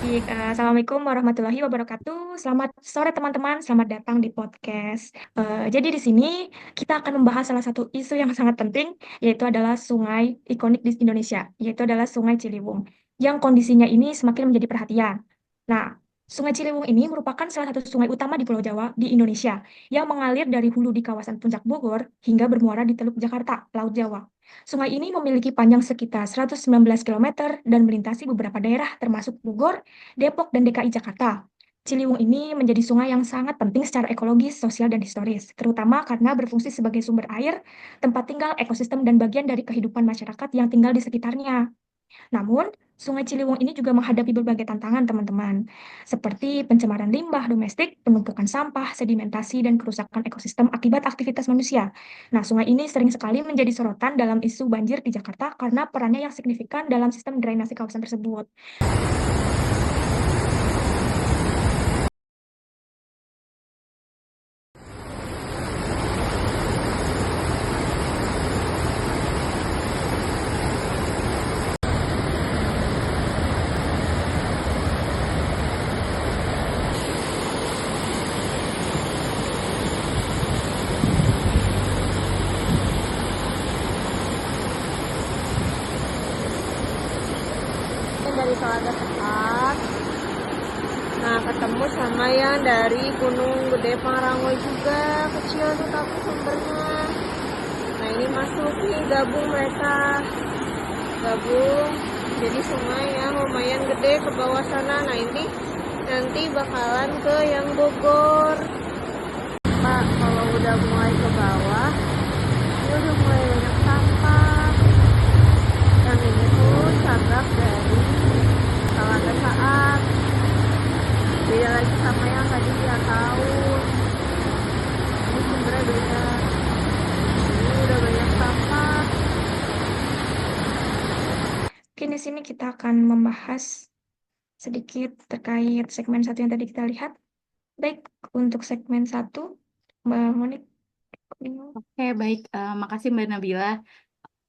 Assalamualaikum warahmatullahi wabarakatuh. Selamat sore teman-teman, selamat datang di podcast. Jadi di sini kita akan membahas salah satu isu yang sangat penting, yaitu adalah sungai ikonik di Indonesia, yaitu adalah Sungai Ciliwung, yang kondisinya ini semakin menjadi perhatian. Nah, Sungai Ciliwung ini merupakan salah satu sungai utama di Pulau Jawa di Indonesia, yang mengalir dari hulu di kawasan Puncak Bogor hingga bermuara di Teluk Jakarta, Laut Jawa. Sungai ini memiliki panjang sekitar 119 kilometer dan melintasi beberapa daerah termasuk Bogor, Depok, dan DKI Jakarta. Ciliwung ini menjadi sungai yang sangat penting secara ekologis, sosial, dan historis, terutama karena berfungsi sebagai sumber air, tempat tinggal, ekosistem, dan bagian dari kehidupan masyarakat yang tinggal di sekitarnya. Namun, Sungai Ciliwung ini juga menghadapi berbagai tantangan, teman-teman, seperti pencemaran limbah domestik, penumpukan sampah, sedimentasi, dan kerusakan ekosistem akibat aktivitas manusia. Nah, sungai ini sering sekali menjadi sorotan dalam isu banjir di Jakarta karena perannya yang signifikan dalam sistem drainase kawasan tersebut. Dari Telaga Tepat, nah ketemu sama yang dari Gunung Gede Pangrango juga, kecil tuh tapi sumbernya. Nah ini masuk nih, gabung mereka, gabung jadi sungai yang lumayan gede ke bawah sana. Nah ini nanti bakalan ke yang Bogor. Pak, kalau udah mulai ke bawah ini udah mulai banyak sampah. Yang ini tuh cagak dari Telaga Saat, beda lagi sama yang tadi dia tahu. Ini sumbernya beda, ini udah banyak sampah. Oke, di sini kita akan membahas sedikit terkait segmen satu yang tadi kita lihat. Baik, untuk segmen satu, Mbak Monik. Oke, baik. Makasih Mbak Nabila.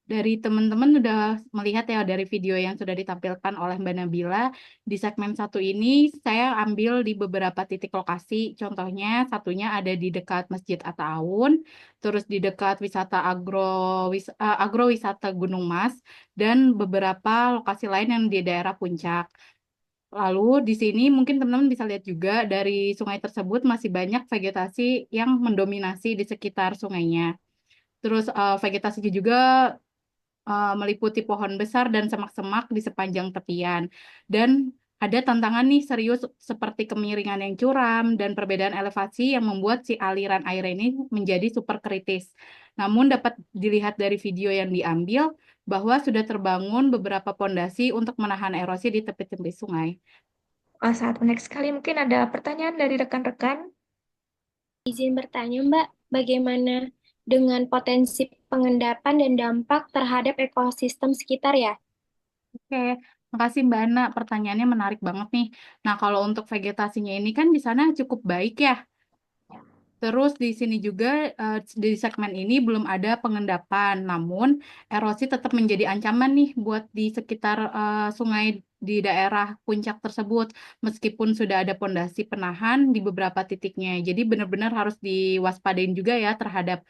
Dari teman-teman udah melihat ya dari video yang sudah ditampilkan oleh Mbak Nabila. Di segmen satu ini saya ambil di beberapa titik lokasi. Contohnya satunya ada di dekat Masjid Atta-Awun, terus di dekat agrowisata Gunung Mas, dan beberapa lokasi lain yang di daerah Puncak. Lalu di sini mungkin teman-teman bisa lihat juga dari sungai tersebut masih banyak vegetasi yang mendominasi di sekitar sungainya. Terus vegetasinya juga meliputi pohon besar dan semak-semak di sepanjang tepian. Dan ada tantangan nih serius seperti kemiringan yang curam dan perbedaan elevasi yang membuat si aliran air ini menjadi super kritis. Namun dapat dilihat dari video yang diambil bahwa sudah terbangun beberapa pondasi untuk menahan erosi di tepi-tepi sungai. Saat menarik sekali, mungkin ada pertanyaan dari rekan-rekan. Izin bertanya, Mbak, bagaimana dengan potensi pengendapan dan dampak terhadap ekosistem sekitar ya? Oke, makasih Mbak Ana. Pertanyaannya menarik banget nih. Nah, kalau untuk vegetasinya ini kan di sana cukup baik ya. Terus di sini juga di segmen ini belum ada pengendapan, namun erosi tetap menjadi ancaman nih buat di sekitar sungai di daerah puncak tersebut, meskipun sudah ada pondasi penahan di beberapa titiknya. Jadi benar-benar harus diwaspadain juga ya terhadap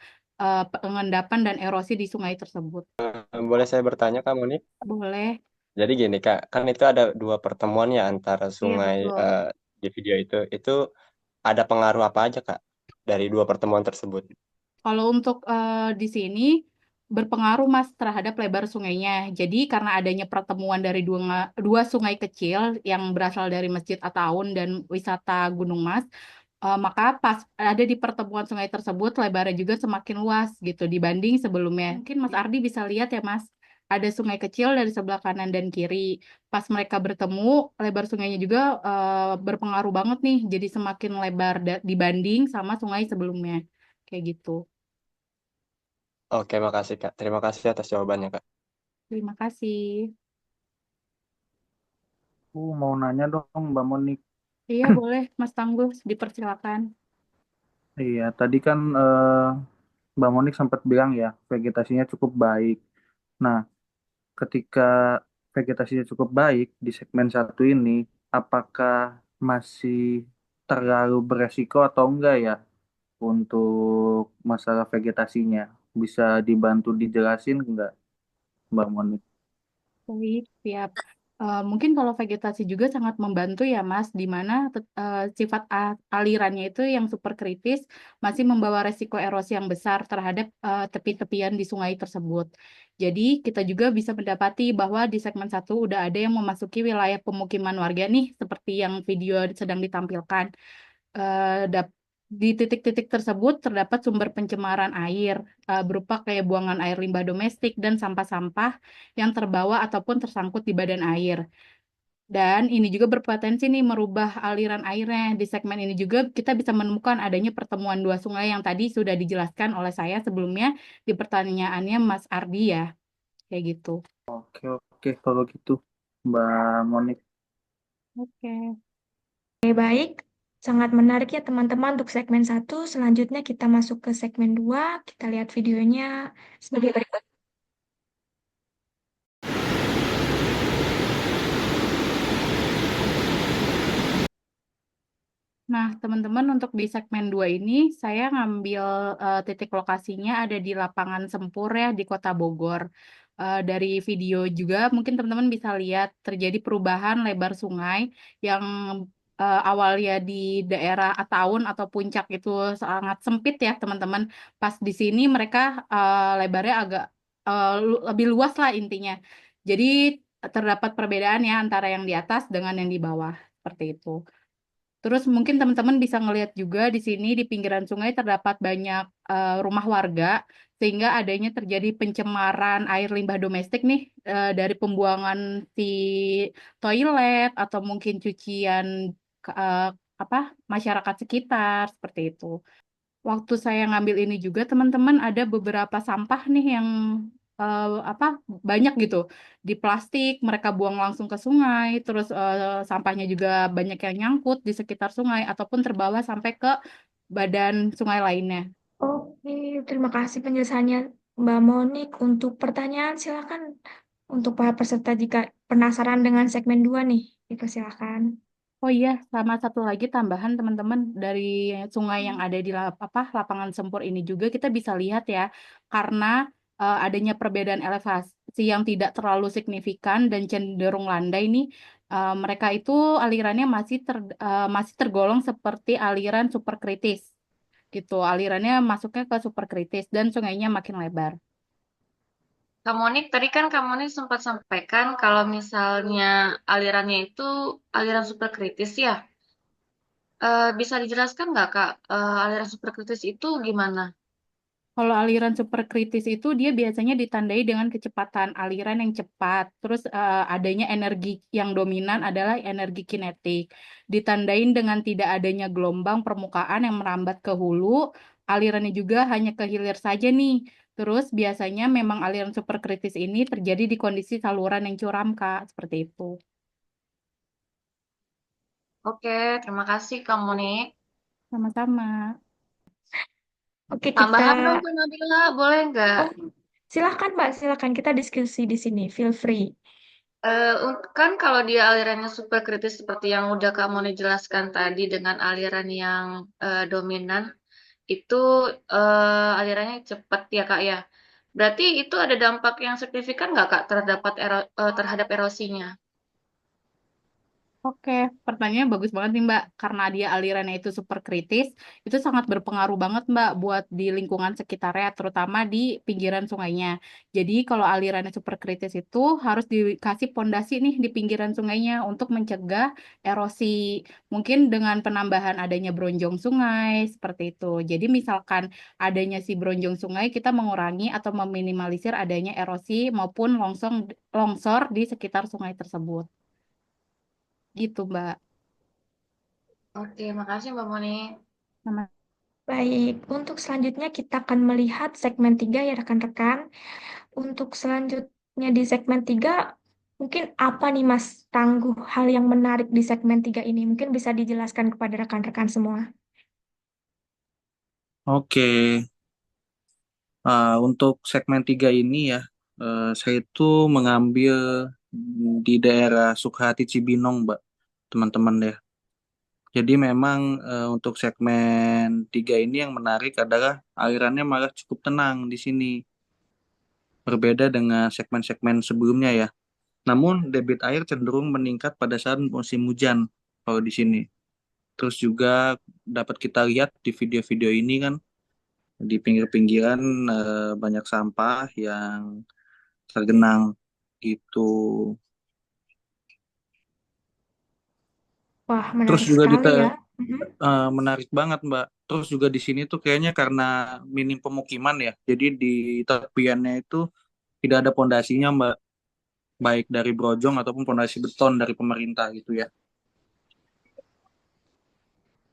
pengendapan dan erosi di sungai tersebut. Boleh saya bertanya Kak Moni? Boleh? Jadi gini Kak, kan itu ada dua pertemuan ya antara Iya, sungai betul. di video itu. Itu ada pengaruh apa aja Kak dari dua pertemuan tersebut? Kalau untuk di sini berpengaruh Mas terhadap lebar sungainya. Jadi karena adanya pertemuan dari dua sungai kecil yang berasal dari Masjid Atta-Awun dan wisata Gunung Mas, maka pas ada di pertemuan sungai tersebut lebarnya juga semakin luas gitu dibanding sebelumnya. Mungkin Mas Ardi bisa lihat ya Mas, ada sungai kecil dari sebelah kanan dan kiri. Pas mereka bertemu, lebar sungainya juga berpengaruh banget nih, jadi semakin lebar dibanding sama sungai sebelumnya. Kayak gitu. Oke, makasih Kak. Terima kasih atas jawabannya Kak. Terima kasih. Aku mau nanya dong Mbak Monik. Iya, boleh Mas Tangguh, dipersilakan. Iya, tadi kan Mbak Monik sempat bilang ya vegetasinya cukup baik. Nah, ketika vegetasinya cukup baik di segmen satu ini, apakah masih terlalu beresiko atau enggak ya untuk masalah vegetasinya? Bisa dibantu dijelasin enggak, Mbak Moni? Baik, siap. Mungkin kalau vegetasi juga sangat membantu ya, Mas, di mana sifat alirannya itu yang super kritis masih membawa resiko erosi yang besar terhadap tepi-tepian di sungai tersebut. Jadi kita juga bisa mendapati bahwa di segmen satu udah ada yang memasuki wilayah pemukiman warga nih, seperti yang video sedang ditampilkan. Di titik-titik tersebut terdapat sumber pencemaran air berupa kayak buangan air limbah domestik dan sampah-sampah yang terbawa ataupun tersangkut di badan air. Dan ini juga berpotensi nih merubah aliran airnya. Di segmen ini juga kita bisa menemukan adanya pertemuan dua sungai yang tadi sudah dijelaskan oleh saya sebelumnya di pertanyaannya Mas Ardi ya. Kayak gitu. Oke, oke, kalau gitu, Mbak Monik. Oke. Oke, baik. Sangat menarik ya teman-teman untuk segmen satu. Selanjutnya kita masuk ke segmen 2. Kita lihat videonya sebagai berikut. Nah, teman-teman, untuk di segmen 2 ini, saya ngambil titik lokasinya ada di lapangan Sempur ya, di Kota Bogor. Dari video juga, mungkin teman-teman bisa lihat terjadi perubahan lebar sungai yang awalnya di daerah Ataun atau Puncak itu sangat sempit ya, teman-teman. Pas di sini mereka lebarnya agak lebih luas lah intinya. Jadi, terdapat perbedaan ya antara yang di atas dengan yang di bawah, seperti itu. Terus mungkin teman-teman bisa ngelihat juga di sini di pinggiran sungai terdapat banyak rumah warga sehingga adanya terjadi pencemaran air limbah domestik nih dari pembuangan si toilet atau mungkin cucian apa masyarakat sekitar seperti itu. Waktu saya ngambil ini juga teman-teman ada beberapa sampah nih yang apa banyak gitu di plastik mereka buang langsung ke sungai terus sampahnya juga banyak yang nyangkut di sekitar sungai ataupun terbawa sampai ke badan sungai lainnya. Oke, terima kasih penjelasannya Mbak Monik. Untuk pertanyaan silakan untuk para peserta jika penasaran dengan segmen 2 nih, dipersilakan. Oh iya, sama satu lagi tambahan teman-teman dari sungai yang ada di lapangan Sempur ini juga kita bisa lihat ya, karena adanya perbedaan elevasi yang tidak terlalu signifikan dan cenderung landai nih, mereka itu alirannya masih tergolong seperti aliran superkritis gitu. Alirannya masuknya ke superkritis dan sungainya makin lebar. Kak Monik, tadi kan Kak Monik sempat sampaikan kalau misalnya alirannya itu aliran superkritis ya. Bisa dijelaskan nggak Kak, aliran superkritis itu gimana? Kalau aliran superkritis itu dia biasanya ditandai dengan kecepatan aliran yang cepat. Terus adanya energi yang dominan adalah energi kinetik. Ditandain dengan tidak adanya gelombang permukaan yang merambat ke hulu, alirannya juga hanya ke hilir saja nih. Terus biasanya memang aliran superkritis ini terjadi di kondisi saluran yang curam, Kak, seperti itu. Oke, terima kasih Kak Monik. Sama-sama. Oke, kita Tambahan dong Kak Nabila, boleh nggak? oh, silakan Mbak, silakan kita diskusi di sini. Feel free. Kan kalau dia alirannya superkritis seperti yang udah Kak Monik jelaskan tadi dengan aliran yang dominan, itu alirannya cepat ya Kak ya. Berarti itu ada dampak yang signifikan nggak Kak terhadap erosinya? Oke, pertanyaannya bagus banget nih Mbak. Karena dia alirannya itu super kritis, itu sangat berpengaruh banget Mbak buat di lingkungan sekitarnya, terutama di pinggiran sungainya. Jadi kalau alirannya super kritis itu harus dikasih pondasi nih di pinggiran sungainya untuk mencegah erosi. Mungkin dengan penambahan adanya bronjong sungai, seperti itu. Jadi misalkan adanya si bronjong sungai, kita mengurangi atau meminimalisir adanya erosi maupun longsor di sekitar sungai tersebut. Gitu, Mbak. Oke, makasih Mbak Moni. Sama. Baik, untuk selanjutnya kita akan melihat segmen 3 ya rekan-rekan. Untuk selanjutnya di segmen 3, mungkin apa nih Mas Tangguh hal yang menarik di segmen 3 ini? Mungkin bisa dijelaskan kepada rekan-rekan semua. Oke, untuk segmen 3 ini ya, saya itu mengambil di daerah Sukhati Cibinong, Mbak. teman-teman ya. Jadi memang untuk segmen 3 ini yang menarik adalah alirannya malah cukup tenang di sini. Berbeda dengan segmen-segmen sebelumnya ya. Namun debit air cenderung meningkat pada saat musim hujan kalau di sini. Terus juga dapat kita lihat di video-video ini kan di pinggir-pinggiran banyak sampah yang tergenang gitu. Wah, Terus menarik juga sekali ya. Mhm. menarik banget Mbak. Terus juga di sini tuh kayaknya karena minim pemukiman ya. Jadi di tepiannya itu tidak ada pondasinya Mbak. Baik dari brojong ataupun pondasi beton dari pemerintah gitu ya.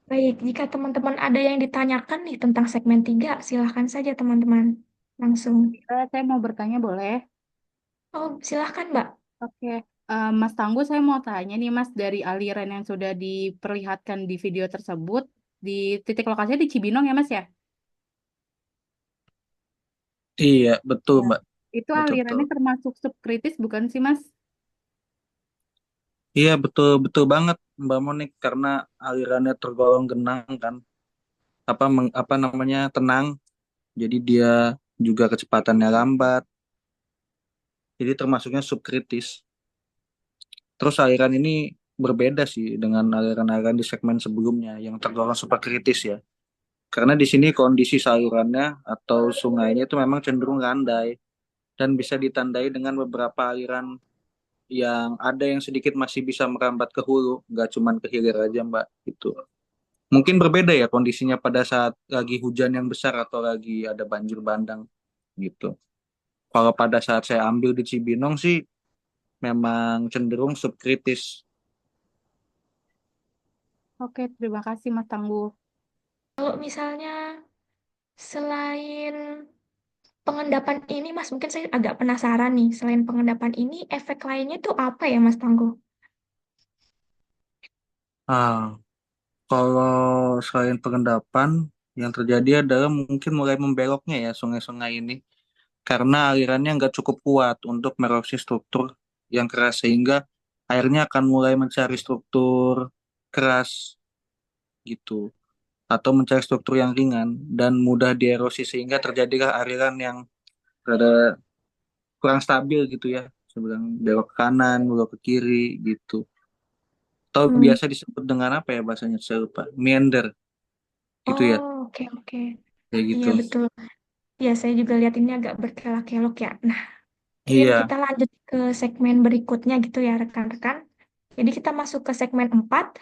Baik, jika teman-teman ada yang ditanyakan nih tentang segmen 3, silahkan saja teman-teman. Langsung. Saya mau bertanya boleh? Oh, silahkan Mbak. Oke, Mas Tangguh, saya mau tanya nih Mas, dari aliran yang sudah diperlihatkan di video tersebut, di titik lokasinya di Cibinong ya Mas ya? Iya, betul Ya. Mbak. Itu Betul betul. alirannya termasuk subkritis bukan sih Mas? Iya, betul betul banget Mbak Monik karena alirannya tergolong genang kan. Apa namanya? Tenang. Jadi dia juga kecepatannya lambat. Jadi termasuknya subkritis. Terus aliran ini berbeda sih dengan aliran-aliran di segmen sebelumnya yang tergolong superkritis ya. Karena di sini kondisi salurannya atau sungainya itu memang cenderung landai dan bisa ditandai dengan beberapa aliran yang ada yang sedikit masih bisa merambat ke hulu, nggak cuman ke hilir aja Mbak, gitu. Mungkin berbeda ya kondisinya pada saat lagi hujan yang besar atau lagi ada banjir bandang gitu. Kalau pada saat saya ambil di Cibinong sih memang cenderung subkritis. Oke, terima kasih Mas Tangguh. Kalau misalnya selain pengendapan ini, Mas, mungkin saya agak penasaran nih. Selain pengendapan ini, efek lainnya tuh apa ya, Mas Tangguh? Ah, kalau selain pengendapan, yang terjadi adalah mungkin mulai membeloknya ya sungai-sungai ini. Karena alirannya nggak cukup kuat untuk mererosi struktur yang keras, sehingga airnya akan mulai mencari struktur keras gitu. Atau mencari struktur yang ringan dan mudah dierosi, sehingga terjadilah aliran yang rada kurang stabil gitu ya. Sebelah belok ke kanan, belok ke kiri gitu. Atau Hmm. biasa disebut dengan apa ya bahasanya, saya lupa. Meander gitu ya. Oh, oke, oke. Kayak Iya, gitu. betul. Ya, saya juga lihat ini agak berkelok-kelok ya. Nah, mungkin Iya. kita lanjut ke segmen berikutnya gitu ya, rekan-rekan. Jadi kita masuk ke segmen 4.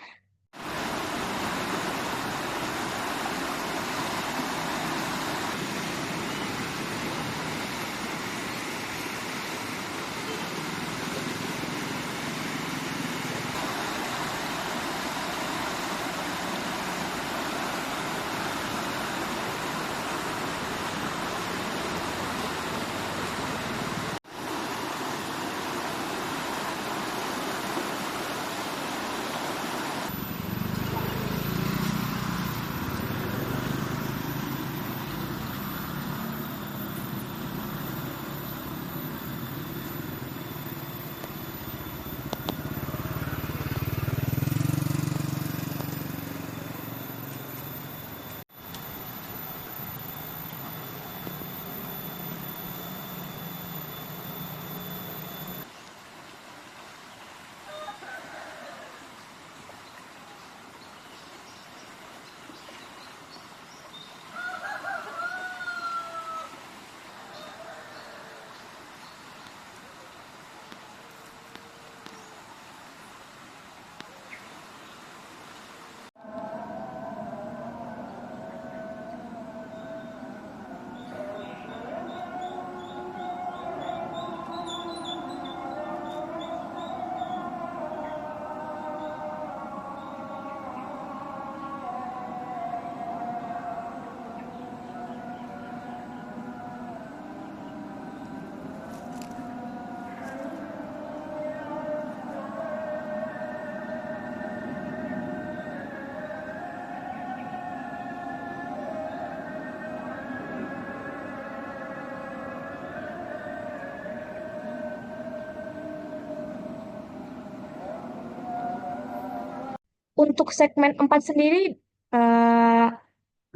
untuk segmen 4 sendiri, eh,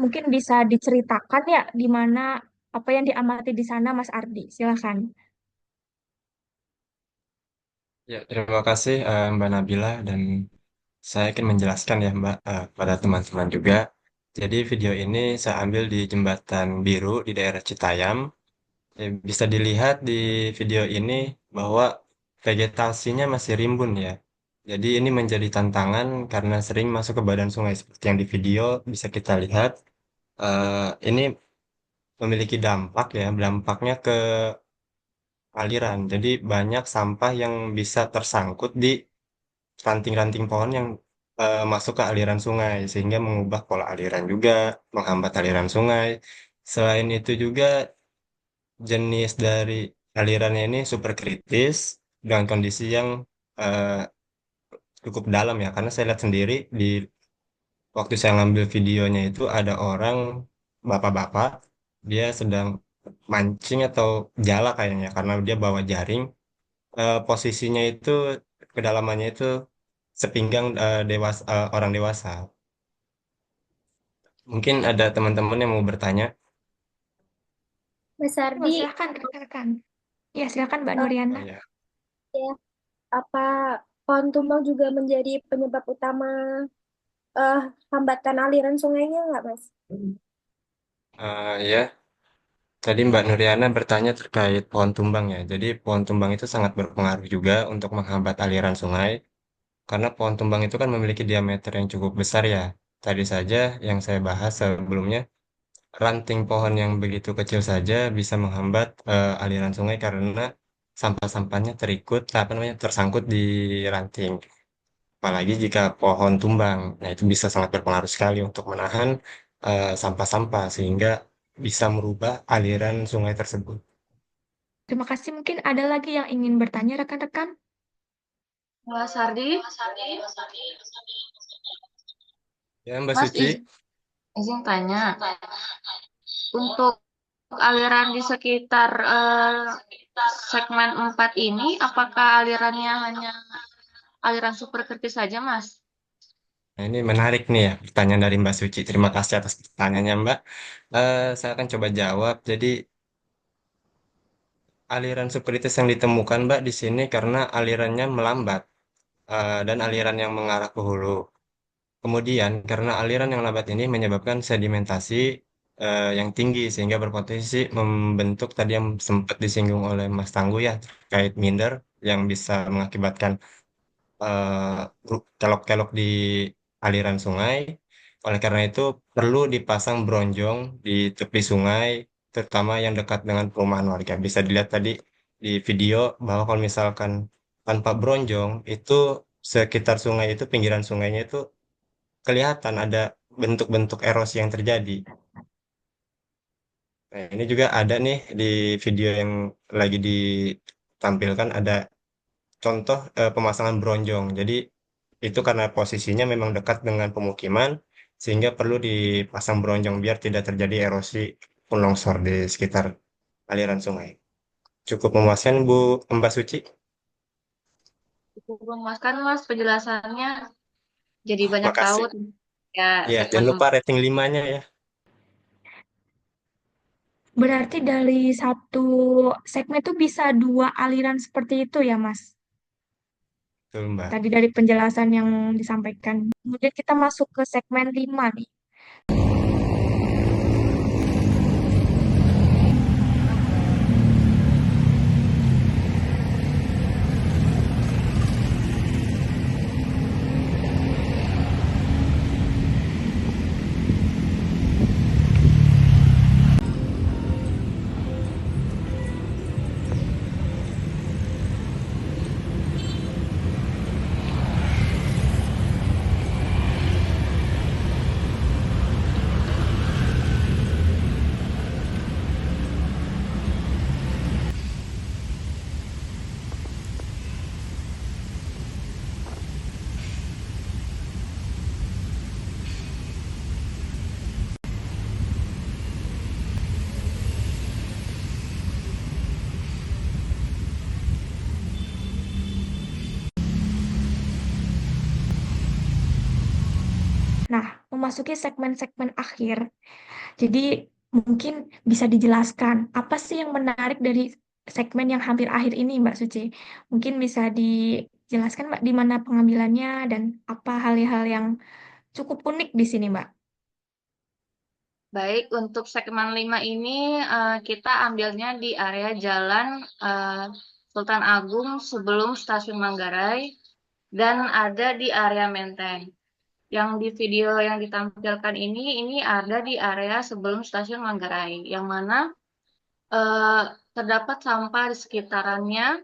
mungkin bisa diceritakan ya gimana apa yang diamati di sana, Mas Ardi. Silakan. Ya, terima kasih Mbak Nabila dan saya akan menjelaskan ya Mbak pada teman-teman juga. Jadi video ini saya ambil di Jembatan Biru di daerah Citayam. Bisa dilihat di video ini bahwa vegetasinya masih rimbun ya. Jadi ini menjadi tantangan karena sering masuk ke badan sungai seperti yang di video bisa kita lihat. Ini memiliki dampak ya, dampaknya ke aliran. Jadi banyak sampah yang bisa tersangkut di ranting-ranting pohon yang masuk ke aliran sungai sehingga mengubah pola aliran juga, menghambat aliran sungai. Selain itu juga jenis dari alirannya ini super kritis dengan kondisi yang eh, cukup dalam ya karena saya lihat sendiri di waktu saya ngambil videonya itu ada orang bapak-bapak dia sedang mancing atau jala kayaknya karena dia bawa jaring. Posisinya itu kedalamannya itu sepinggang orang dewasa. Mungkin ada teman-teman yang mau bertanya. Mas Oh, Ardi, silakan rekan-rekan. Ya, silakan Mbak eh, Nuriana. Oh, ya. ya, apa pohon tumbang juga menjadi penyebab utama hambatan aliran sungainya nggak, Mas? Ya, tadi Mbak Nuriana bertanya terkait pohon tumbang ya. Jadi pohon tumbang itu sangat berpengaruh juga untuk menghambat aliran sungai. Karena pohon tumbang itu kan memiliki diameter yang cukup besar ya. Tadi saja yang saya bahas sebelumnya, ranting pohon yang begitu kecil saja bisa menghambat aliran sungai karena sampah-sampahnya apa namanya, tersangkut di ranting. Apalagi jika pohon tumbang, nah itu bisa sangat berpengaruh sekali untuk menahan sampah-sampah sehingga bisa merubah aliran sungai tersebut. Terima kasih. Mungkin ada lagi yang ingin bertanya rekan-rekan. Mas Ardi, Ya, Mbak Mas Suci. izin tanya, untuk aliran di sekitar segmen 4 ini, apakah alirannya hanya aliran super kritis saja, Mas? Nah, ini menarik nih ya pertanyaan dari Mbak Suci. Terima kasih atas pertanyaannya, Mbak. Saya akan coba jawab. Jadi aliran sekuritis yang ditemukan, Mbak, di sini karena alirannya melambat dan aliran yang mengarah ke hulu. Kemudian karena aliran yang lambat ini menyebabkan sedimentasi yang tinggi sehingga berpotensi membentuk tadi yang sempat disinggung oleh Mas Tangguh ya terkait minder yang bisa mengakibatkan eh, kelok-kelok di aliran sungai. Oleh karena itu, perlu dipasang bronjong di tepi sungai, terutama yang dekat dengan perumahan warga. Bisa dilihat tadi di video bahwa kalau misalkan tanpa bronjong, itu sekitar sungai itu, pinggiran sungainya itu kelihatan ada bentuk-bentuk erosi yang terjadi. Nah, ini juga ada nih di video yang lagi ditampilkan, ada contoh pemasangan bronjong. Jadi itu karena posisinya memang dekat dengan pemukiman, sehingga perlu dipasang bronjong biar tidak terjadi erosi pun longsor di sekitar aliran sungai. Cukup memuaskan Bu Mbak Suci? Cukup memuaskan, Mas, penjelasannya. Jadi banyak tahu Makasih. ya Ya, segmen jangan lupa 4. rating 5-nya ya. Berarti dari satu segmen itu bisa dua aliran seperti itu ya, Mas? Betul, Mbak. Tadi dari penjelasan yang disampaikan. Kemudian kita masuk ke segmen 5 nih. memasuki segmen-segmen akhir. Jadi mungkin bisa dijelaskan apa sih yang menarik dari segmen yang hampir akhir ini, Mbak Suci? Mungkin bisa dijelaskan, Mbak, di mana pengambilannya dan apa hal-hal yang cukup unik di sini, Mbak. Baik, untuk segmen 5 ini kita ambilnya di area Jalan Sultan Agung sebelum Stasiun Manggarai dan ada di area Menteng. Yang di video yang ditampilkan ini ada di area sebelum Stasiun Manggarai, yang mana terdapat sampah di sekitarannya,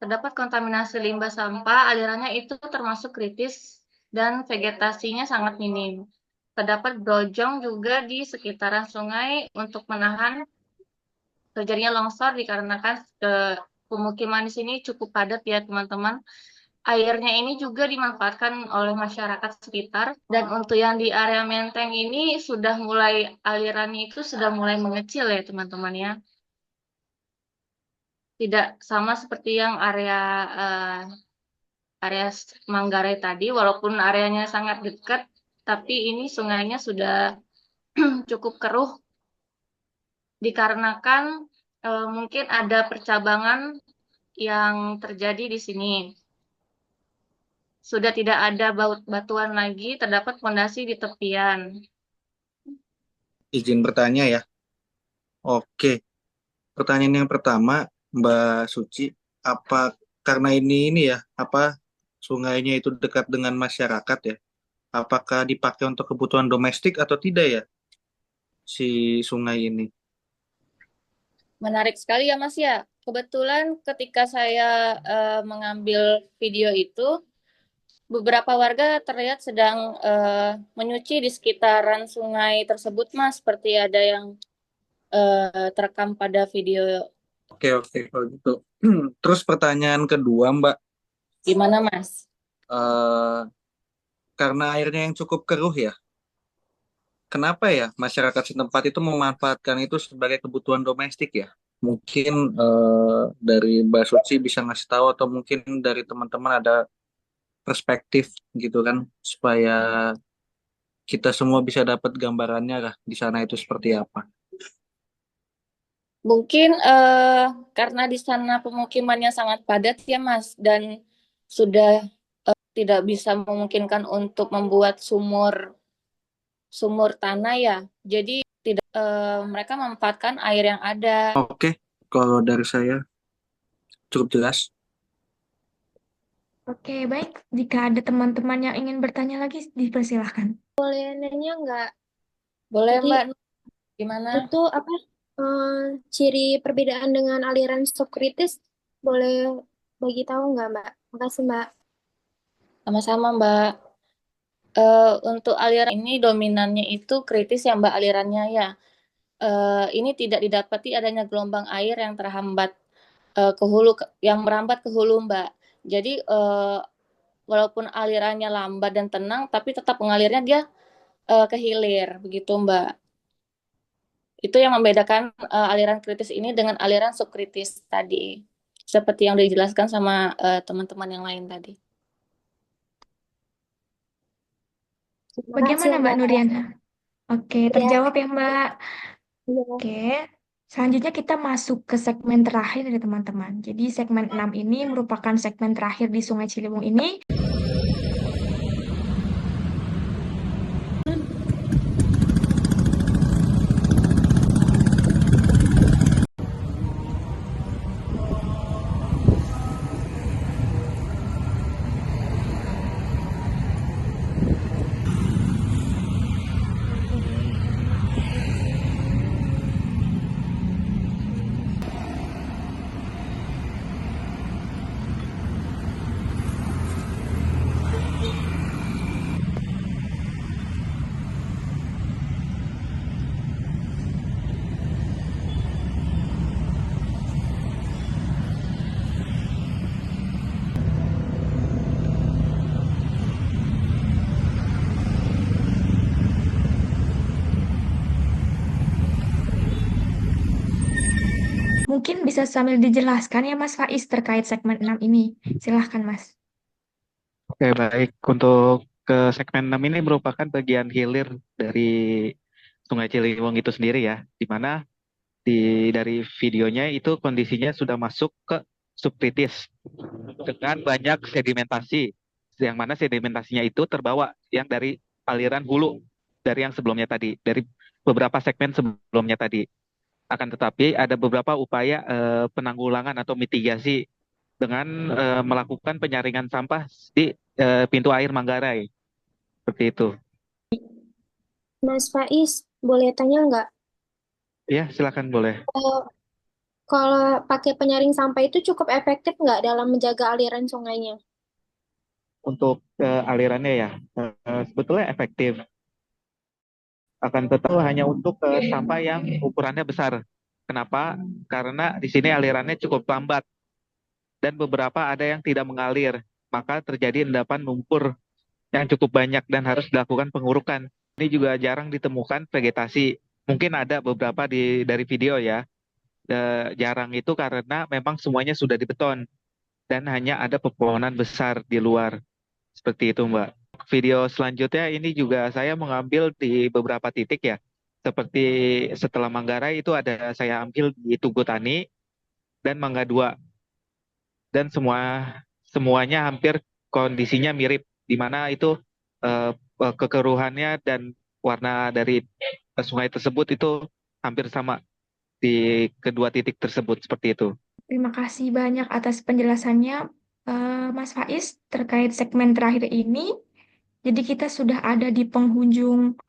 terdapat kontaminasi limbah sampah, alirannya itu termasuk kritis dan vegetasinya sangat minim. Terdapat brojong juga di sekitaran sungai untuk menahan terjadinya longsor dikarenakan pemukiman di sini cukup padat ya teman-teman. Airnya ini juga dimanfaatkan oleh masyarakat sekitar, dan untuk yang di area Menteng ini sudah mulai alirannya itu sudah mulai mengecil ya teman-teman ya. Tidak sama seperti yang area Manggarai tadi, walaupun areanya sangat dekat, tapi ini sungainya sudah cukup keruh dikarenakan mungkin ada percabangan yang terjadi di sini. Sudah tidak ada batuan lagi, terdapat fondasi di tepian. Izin bertanya ya. Oke, pertanyaan yang pertama, Mbak Suci, apa karena ini ya, apa sungainya itu dekat dengan masyarakat ya? Apakah dipakai untuk kebutuhan domestik atau tidak ya si sungai ini? Menarik sekali ya Mas ya. Kebetulan ketika saya mengambil video itu, beberapa warga terlihat sedang menyuci di sekitaran sungai tersebut Mas, seperti ada yang terekam pada video. Oke, kalau gitu. Terus pertanyaan kedua, Mbak. Gimana Mas? Eh, karena airnya yang cukup keruh ya, kenapa ya masyarakat setempat itu memanfaatkan itu sebagai kebutuhan domestik ya? Mungkin dari Mbak Suci bisa ngasih tahu atau mungkin dari teman-teman ada perspektif gitu kan, supaya kita semua bisa dapat gambarannya lah di sana itu seperti apa. Mungkin karena di sana pemukimannya sangat padat ya Mas, dan sudah tidak bisa memungkinkan untuk membuat sumur tanah ya. Jadi tidak mereka memanfaatkan air yang ada. Oke, kalau dari saya cukup jelas. Oke, baik. Jika ada teman-teman yang ingin bertanya lagi, dipersilahkan. Boleh nanya nggak? Boleh Jadi Mbak, gimana? itu apa ciri perbedaan dengan aliran subkritis? Boleh bagi tahu nggak Mbak? Makasih Mbak. Sama-sama Mbak. Untuk aliran ini dominannya itu kritis ya Mbak alirannya ya. Ini tidak didapati adanya gelombang air yang terhambat ke hulu, yang merambat ke hulu Mbak. Jadi walaupun alirannya lambat dan tenang, tapi tetap mengalirnya dia ke hilir, begitu Mbak. Itu yang membedakan aliran kritis ini dengan aliran subkritis tadi, seperti yang dijelaskan sama teman-teman yang lain tadi. Bagaimana Mbak Nuriana? Oke, Ya. terjawab ya Mbak. Iya. Oke, selanjutnya kita masuk ke segmen terakhir dari teman-teman. Jadi segmen 6 ini merupakan segmen terakhir di Sungai Ciliwung ini. Mungkin bisa sambil dijelaskan ya Mas Faiz terkait segmen 6 ini. Silahkan Mas. Oke, baik. Untuk ke segmen 6 ini merupakan bagian hilir dari Sungai Ciliwung itu sendiri ya, di mana dari videonya itu kondisinya sudah masuk ke subkritis dengan banyak sedimentasi, yang mana sedimentasinya itu terbawa yang dari aliran hulu dari yang sebelumnya tadi, dari beberapa segmen sebelumnya tadi. Akan tetapi ada beberapa upaya penanggulangan atau mitigasi dengan melakukan penyaringan sampah di pintu air Manggarai. Seperti itu. Mas Faiz, boleh tanya nggak? Ya, silakan boleh. Eh, Kalau pakai penyaring sampah itu cukup efektif nggak dalam menjaga aliran sungainya? Untuk alirannya ya, sebetulnya efektif. Akan tetapi hanya untuk sampah yang ukurannya besar. Kenapa? Karena di sini alirannya cukup lambat dan beberapa ada yang tidak mengalir. Maka terjadi endapan lumpur yang cukup banyak dan harus dilakukan pengurukan. Ini juga jarang ditemukan vegetasi. Mungkin ada beberapa dari video ya. Jarang itu karena memang semuanya sudah dibeton dan hanya ada pepohonan besar di luar. Seperti itu, Mbak. Video selanjutnya ini juga saya mengambil di beberapa titik ya. Seperti setelah Manggarai itu ada saya ambil di Tugu Tani dan Mangga 2. Dan semuanya hampir kondisinya mirip, di mana itu kekeruhannya dan warna dari sungai tersebut itu hampir sama di kedua titik tersebut, seperti itu. Terima kasih banyak atas penjelasannya, Mas Faiz, terkait segmen terakhir ini. Jadi kita sudah ada di penghujung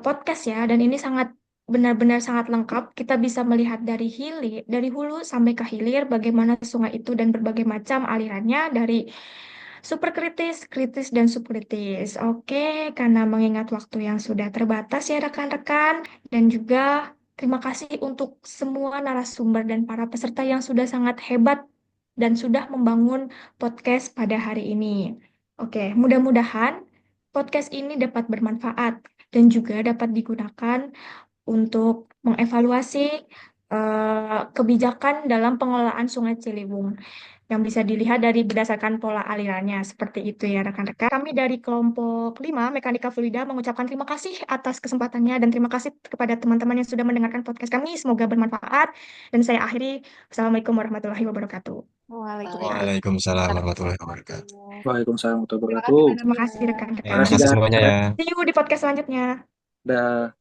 podcast ya, dan ini sangat benar-benar sangat lengkap. Kita bisa melihat dari hulu sampai ke hilir, bagaimana sungai itu dan berbagai macam alirannya dari super kritis, kritis, dan subkritis. Oke, karena mengingat waktu yang sudah terbatas ya rekan-rekan, dan juga terima kasih untuk semua narasumber dan para peserta yang sudah sangat hebat dan sudah membangun podcast pada hari ini. Oke, mudah-mudahan podcast ini dapat bermanfaat dan juga dapat digunakan untuk mengevaluasi kebijakan dalam pengelolaan Sungai Ciliwung yang bisa dilihat dari berdasarkan pola alirannya. Seperti itu ya rekan-rekan. Kami dari kelompok 5 Mekanika Fluida mengucapkan terima kasih atas kesempatannya dan terima kasih kepada teman-teman yang sudah mendengarkan podcast kami. Semoga bermanfaat. Dan saya akhiri. Wassalamualaikum warahmatullahi wabarakatuh. Waalaikumsalam warahmatullahi wabarakatuh. Waalaikumsalam warahmatullahi Terima kasih, wabarakatuh. Mbak Terima kasih Nabila. rekan-rekan. Terima kasih semuanya ya. See you di podcast selanjutnya. Dah.